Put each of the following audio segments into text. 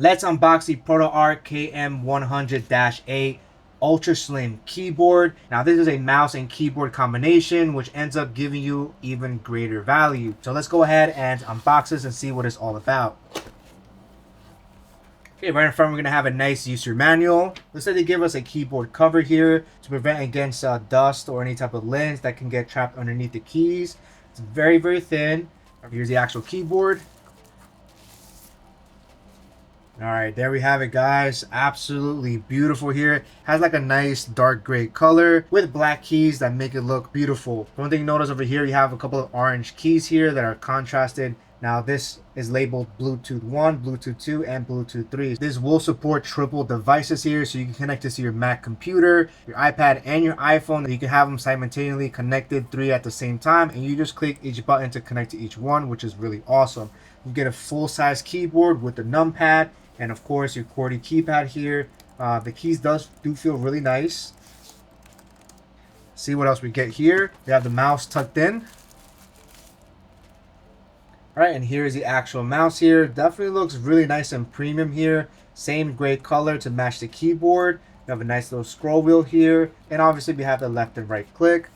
Let's unbox the Protoarc KM100-A ultra slim keyboard. Now this is a mouse and keyboard combination which ends up giving you even greater value. So let's go ahead and unbox this and see what it's all about. Okay, right in front we're going to have a nice user manual. Looks like they give us a keyboard cover here to prevent against dust or any type of lint that can get trapped underneath the keys. It's very, very thin. Here's the actual keyboard. Alright, there we have it, guys. Absolutely beautiful here. Has like a nice dark gray color with black keys that make it look beautiful. One thing you notice over here, you have a couple of orange keys here that are contrasted. Now this is labeled Bluetooth 1, Bluetooth 2, and Bluetooth 3. This will support triple devices here, so you can connect this to your Mac computer, your iPad, and your iPhone. You can have them simultaneously connected, 3 at the same time, and you just click each button to connect to each one, which is really awesome. You get a full-size keyboard with the numpad, and of course your QWERTY keypad here. The keys do feel really nice. See what else we get here. We have the mouse tucked in. Alright, and here's the actual mouse here. Definitely looks really nice and premium here. Same gray color to match the keyboard. We have a nice little scroll wheel here. And obviously we have the left and right click.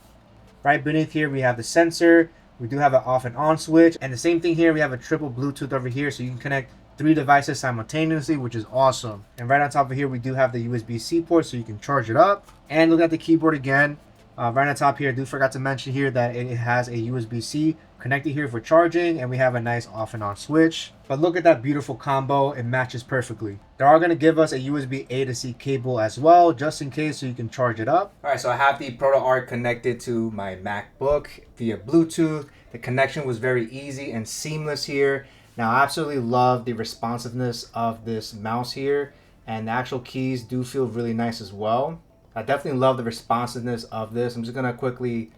Right beneath here we have the sensor. We do have an off and on switch. And the same thing here, we have a triple Bluetooth over here, so you can connect 3 devices simultaneously, which is awesome. And right on top of here we do have the USB-C port, so you can charge it up. And look at the keyboard again. Right on top here, I forgot to mention here that it has a USB-C connected here for charging, and we have a nice off and on switch. But look at that beautiful combo, it matches perfectly. They are going to give us a USB A to C cable as well, just in case, so you can charge it up. Alright, so I have the Protoarc connected to my MacBook via Bluetooth. The connection was very easy and seamless here. Now I absolutely love the responsiveness of this mouse here, and the actual keys do feel really nice as well. I definitely love the responsiveness of this. I'm just going to quickly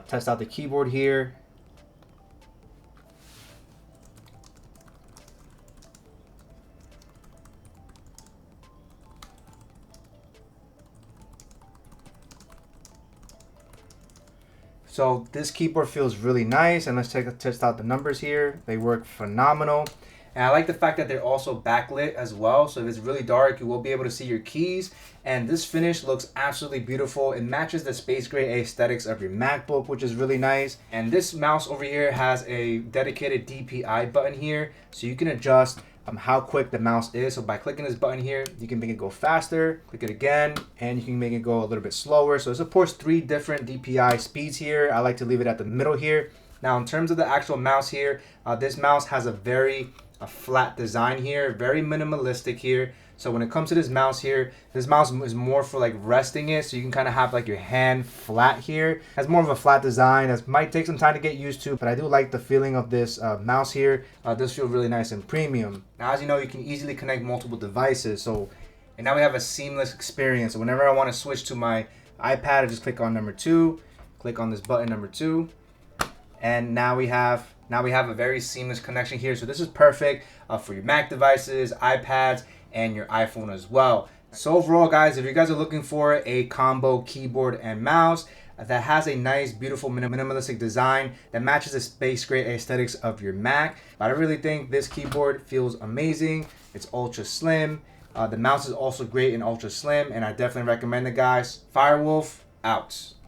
test out the keyboard here. So this keyboard feels really nice, and let's test out the numbers here. They work phenomenal. And I like the fact that they're also backlit as well, so if it's really dark you will be able to see your keys. And this finish looks absolutely beautiful. It matches the space gray aesthetics of your MacBook, which is really nice. And this mouse over here has a dedicated DPI button here, so you can adjust how quick the mouse is. So by clicking this button here, you can make it go faster. Click it again, and you can make it go a little bit slower. So it supports 3 different DPI speeds here. I like to leave it at the middle here. Now in terms of the actual mouse here, this mouse has a very flat design here, very minimalistic here. So when it comes to this mouse here, this mouse is more for like resting it, so you can kind of have like your hand flat here. It has more of a flat design. It might take some time to get used to, but I do like the feeling of this mouse here. It does feel really nice and premium. Now as you know, you can easily connect multiple devices, and now we have a seamless experience. So whenever I want to switch to my iPad, I just click on number 2, click on this button number 2, and now we have a very seamless connection here. So this is perfect for your Mac devices, iPads, and your iPhone as well. So overall, guys, if you guys are looking for a combo keyboard and mouse that has a nice, beautiful, minimalistic design that matches the space gray aesthetics of your Mac, but I really think this keyboard feels amazing. It's ultra slim. The mouse is also great and ultra slim, and I definitely recommend it, guys. Firewolf out.